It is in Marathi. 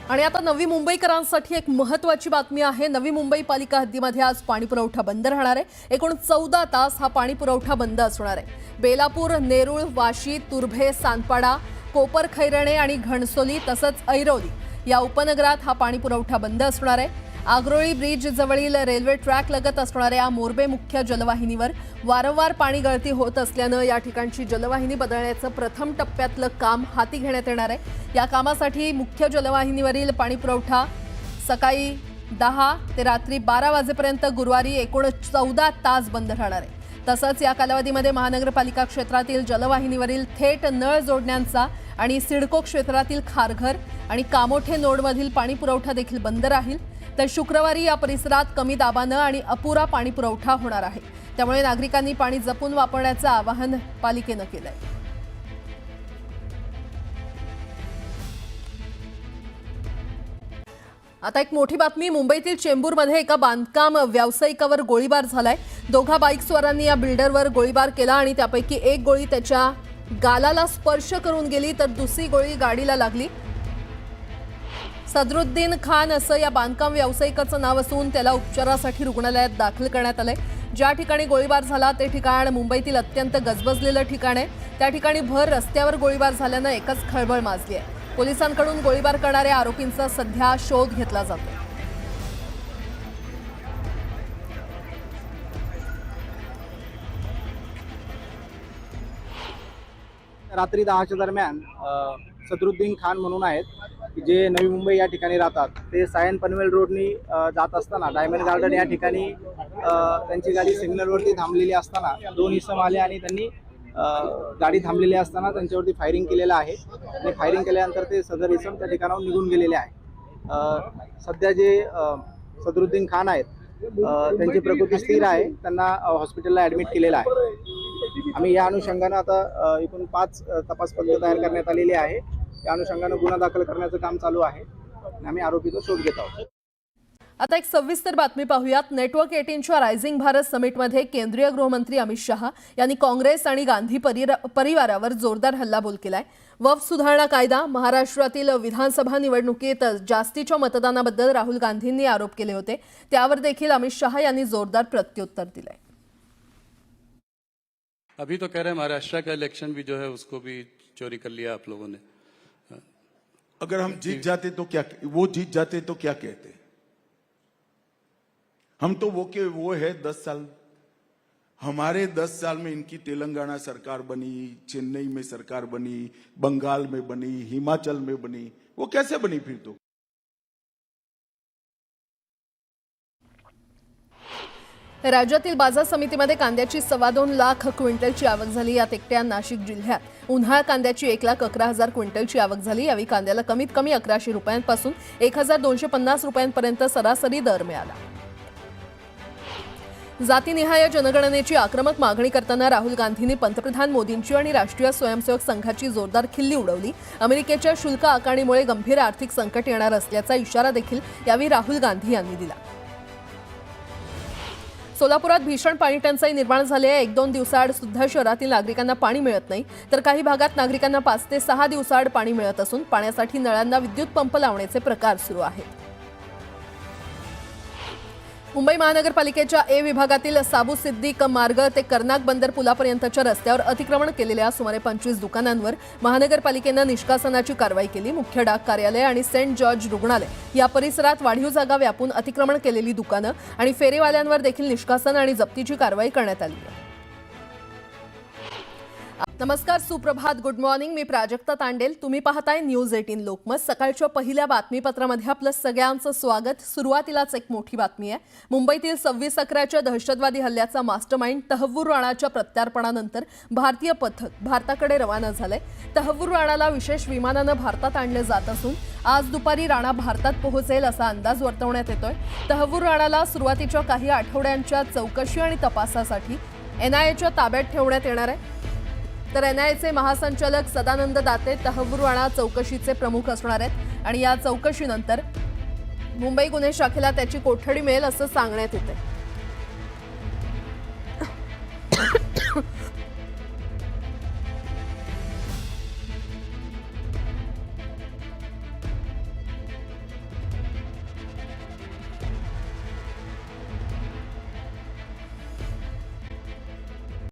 आणि आता नवी मुंबईकरांसाठी एक महत्त्वाची बातमी आहे। नवी मुंबई पालिका हद्दीमध्ये आज पाणी पुरवठा बंद राहणार आहे। एकूण 14 तास हा पाणी पुरवठा बंद असणार आहे। बेलापूर, नेरूळ, वाशी, तुर्भे, सानपाडा, कोपरखैरणे आणि घणसोली तसंच ऐरोली या उपनगरात हा पाणी पुरवठा बंद असणार आहे। आग्रोळी ब्रिज जवळील रेल्वे ट्रॅक लगत असणाऱ्या मोरबे मुख्य जलवाहिनीवर वारंवार पाणी गळती होत असल्यानं या ठिकाणची जलवाहिनी बदलण्याचं प्रथम टप्प्यातलं काम हाती घेण्यात येणार आहे। या कामासाठी मुख्य जलवाहिनीवरील पाणी पुरवठा सकाळी 10 ते रात्री 12 वाजेपर्यंत गुरुवारी एकूण 14 तास बंद राहणार आहे। तसंच या कालावधीमध्ये महानगरपालिका क्षेत्रातील जलवाहिनीवरील थेट नळ जोडण्यांचा आणि सिडको क्षेत्रातील खारघर आणि कामोठे नोडमधील पाणी पुरवठा देखील बंद राहील। तर शुक्रवारी या परिसरात कमी दाबानं आणि अपुरा पाणी पुरवठा होणार आहे। त्यामुळे नागरिकांनी पाणी जपून वापरण्याचं आवाहन पालिकेनं केलंय। आता एक मोठी बातमी। मुंबईतील चेंबूरमध्ये एका बांधकाम व्यावसायिकावर गोळीबार झालाय। दोघा बाईकस्वारांनी या बिल्डरवर गोळीबार केला आणि त्यापैकी एक गोळी त्याच्या गालाला स्पर्श करून गेली तर दुसरी गोळी गाडीला लागली। सदरुद्दीन खान असं या बांधकाम व्यावसायिकाचं नाव असून त्याला उपचारासाठी रुग्णालयात दाखल करण्यात आलंय। ज्या ठिकाणी गोळीबार झाला ते ठिकाण मुंबईतील अत्यंत गजबजलेलं ठिकाण आहे। त्या ठिकाणी भर रस्त्यावर गोळीबार झाल्यानं एकच खळबळ माजली आहे। पोलिसांकडून गोळीबार करणाऱ्या आरोपींचा सध्या शोध घेतला जातो। रात्री 10च्या दरम्यान सदरुद्दीन खान म्हणून आहेत जे नवी मुंबई या ठिकाणी राहतात। ते सायन पनवेल रोडनी जात असताना डायमंड गार्डन या ठिकाणी त्यांची गाडी सिग्नलवरती थांबलेली असताना दोन इसम आले आणि त्यांनी गाडी थांबलेली असताना त्यांच्यावरती फायरिंग केलेलं आहे आणि फायरिंग केल्यानंतर ते सदर इसम त्या ठिकाणाहून निघून गेलेले आहे। सध्या जे सदरुद्दीन खान आहेत त्यांची प्रकृती स्थिर आहे। त्यांना हॉस्पिटलला ॲडमिट केलेलं आहे। आम्ही या अनुषंगानं आता एकूण 5 तपास पथकं तयार करण्यात आलेली आहे। या अनुषंगानं गुन्हा दाखल करण्याचं काम चालू आहे आणि आम्ही आरोपीचा शोध घेत आहोत। आता एक सविस्तर बातमी पाहूयात। नेटवर्क 18च्या रायझिंग भारत समिटमध्ये केंद्रीय गृहमंत्री अमित शहा यांनी काँग्रेस आणि गांधी परिवारावर जोरदार हल्लाबोल केलाय। वक्फ सुधारणा कायदा, महाराष्ट्रातील विधानसभा निवडणुकीत जास्तीच्या मतदानाबद्दल राहुल गांधींनी आरोप केले होते, त्यावर देखील अमित शहा यांनी जोरदार प्रत्युत्तर दिलंय। अभी तो कह रहे हैं महाराष्ट्र का इलेक्शन भी जो है उसको भी चोरी कर लिया आप लोगों ने। अगर हम जीत जाते तो क्या, वो जीत जाते तो क्या कहते? हम तो वो है 10 साल। हमारे 10 साल में इनकी तेलंगाना सरकार बनी, चेन्नई में सरकार बनी, बंगाल में बनी, हिमाचल में बनी, वो कैसे बनी फिर तो? राज्यातील बाजार समितीमध्ये कांद्याची 2.25 लाख क्विंटलची आवक झाली। यात एकट्या नाशिक जिल्ह्यात उन्हाळ कांद्याची 1,11,000 क्विंटलची आवक झाली। यावेळी कांद्याला कमीत कमी 1100 रुपयांपासून 1,250 रुपयांपर्यंत सरासरी दर मिळाला। जातीनिहाय जनगणनेची आक्रमक मागणी करताना राहुल गांधींनी पंतप्रधान मोदींची आणि राष्ट्रीय स्वयंसेवक संघाची जोरदार खिल्ली उडवली। अमेरिकेच्या शुल्क आकारणीमुळे गंभीर आर्थिक संकट येणार असल्याचा इशारा देखील यावेळी राहुल गांधी यांनी दिला। सोलापुरात भीषण पाणी टंचाई निर्माण झाली आहे। 1-2 दिवसाआड सुद्धा शहरातील नागरिकांना पाणी मिळत नाही, तर काही भागात नागरिकांना 5 ते 6 दिवसाआड पाणी मिळत असून पाण्यासाठी नळांना विद्युत पंप लावण्याचे प्रकार सुरू आहेत। मुंबई महानगरपालिकेच्या ए विभागातील साबू सिद्दीक मार्ग ते कर्नाक बंदर पुलापर्यंतच्या रस्त्यावर अतिक्रमण केलेल्या सुमारे 25 दुकानांवर महानगरपालिकेनं निष्कासनाची कारवाई केली। मुख्य डाक कार्यालय आणि सेंट जॉर्ज रुग्णालय या परिसरात वाढीव जागा व्यापून अतिक्रमण केलेली दुकानं आणि फेरीवाल्यांवर देखील निष्कासन आणि जप्तीची कारवाई करण्यात आली आहे। नमस्कार, सुप्रभात, गुड मॉर्निंग। मी प्राजक्ता तांडेल। तुम्ही पाहताय न्यूज 18 लोकमत। सकाळच्या पहिल्या बातमीपत्रामध्ये आपलं सगळ्यांचं स्वागत। सुरुवातीलाच एक मोठी बातमी आहे। मुंबईतील 26/11च्या दहशतवादी हल्ल्याचा मास्टरमाइंड तहव्वूर राणाच्या प्रत्यार्पणानंतर भारतीय पथक भारताकडे रवाना झालंय। तहव्वूर राणाला विशेष विमानानं भारतात आणलं जात असून आज दुपारी राणा भारतात पोहोचेल असा अंदाज वर्तवण्यात येतोय। तहव्वूर राणाला सुरुवातीच्या काही आठवड्यांच्या चौकशी आणि तपासासाठी NIAच्या ताब्यात ठेवण्यात येणार आहे। तर NIAचे महासंचालक सदानंद दाते तहव्वूर राणा चौकशीचे प्रमुख असणार आहेत आणि या चौकशीनंतर मुंबई गुन्हे शाखेला त्याची कोठडी मिळेल असं सांगण्यात येते।